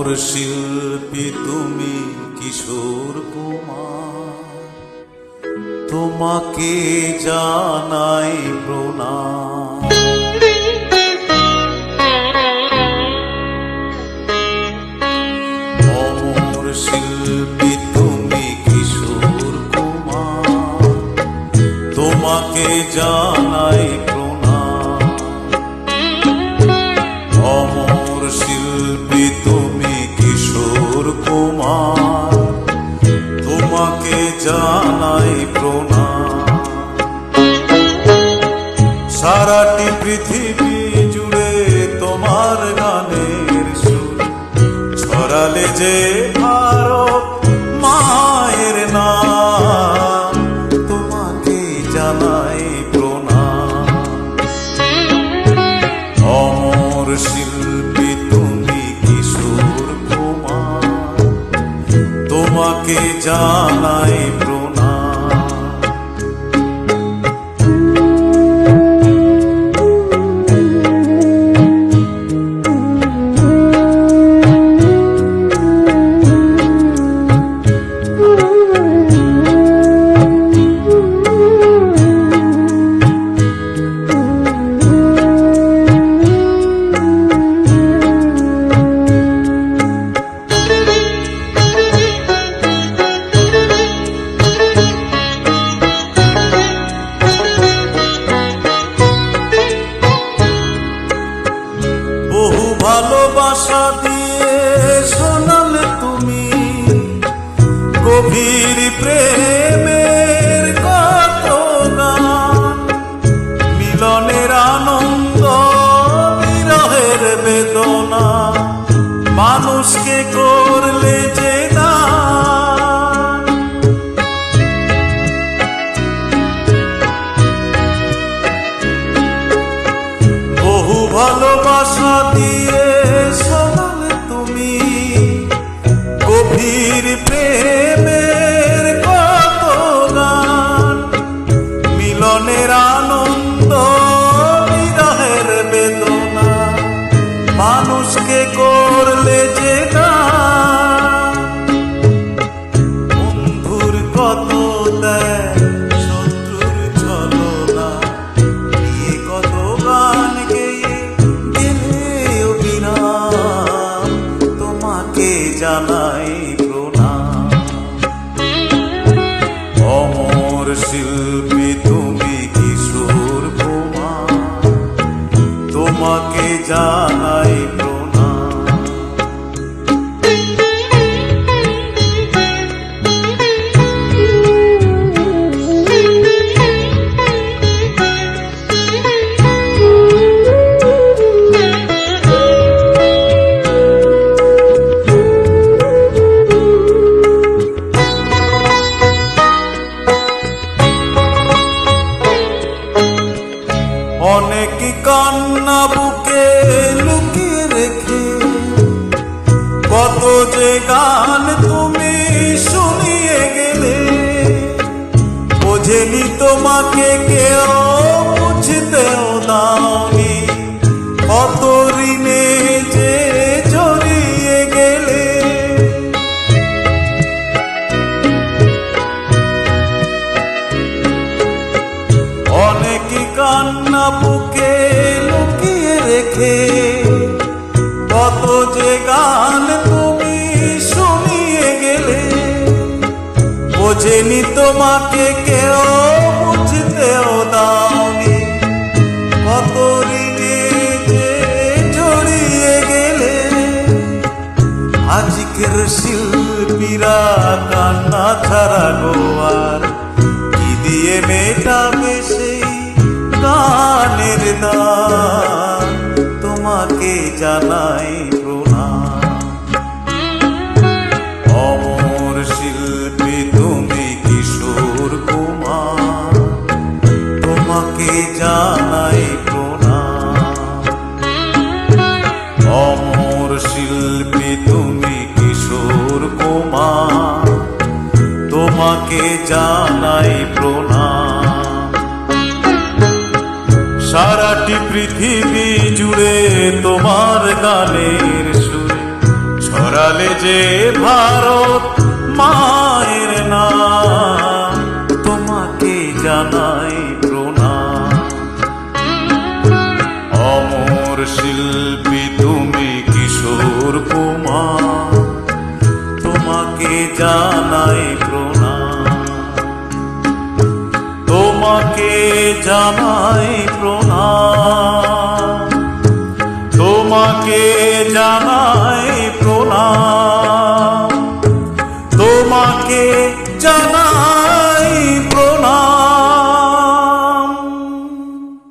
অমর শিল্পী তুমি কিশোর কুমার, তোমাকে জানাই প্রণাম। অমর শিল্পী তুমি কিশোর কুমার, তোমাকে জানাই প্রণাম। অমর শিল্পী তুমি কিশোর কুমার, তোমাকে জানাই প্রণাম। সারাটি পৃথিবী জুড়ে তোমার গানের সুর ছড়ালে যে ভারত মায়ের নাম, তোমাকে জানাই প্রণাম। অমর শিল্পী তুমি কিশোর কুমার, তোমাকে জানাই প্রণাম। ভালোবাসা দিয়ে শোনালে তুমি গভীর প্রেমের কত গান, মিলনের আনন্দ বিরহের বেদনা, মানুষকে করলে যে দান। বহু ভালোবাসা দিয়ে শোনালে তুমি গভীর প্রেমের কত গান, মিলনের আনন্দ বিরহের বেদনা, মানুষকে করলে যে দান। বন্ধুর কত দেয় শত্রুর ছলনা, নিয়ে কত গান গেয়ে গেলে অবিরাম, তোমাকে জানাই প্রণাম। অমর শিল্পী তুমি কিশোর কুমার, তোমাকে জানাই প্রণাম। অনেক কান্না বুকে লুকিয়ে রেখে কত যে গান তুমি শুনিয়ে গেলে, বোঝেনি তোমাকে কেউ বুঝতেও দাওনি, কত ঋণে যে জড়িয়ে গেলে। অনেক কান্না বুকে লুকিয়ে রেখে কত যে গান তুমি শুনিয়ে গেলে, বোঝেনি তোমাকে কেউ বুঝতেও দাওনি, কত ঋণে যে জড়িয়ে গেলে। আজকের শিল্পীরা কান্না ছাড়া গোয়ার কি দিয়ে মেটাবে সেই গানের দান, তোমাকে জানাই প্রণাম। অমর শিল্পী তুমি কিশোর কুমার, তোমাকে জানাই প্রণাম। অমর শিল্পী তুমি কিশোর কুমার, তোমাকে জানাই প্রণাম। সারাটি পৃথিবী জুড়ে তোমার গানের সুরে ছড়া হারালে যে ভারত মায়ের নাম, তোমাকে জানাই প্রণাম। অমর শিল্পী তুমি কিশোর কুমার, তোমাকে জানাই প্রণাম, তোমাকে জানাই প্রণাম, তোমাকে জানাই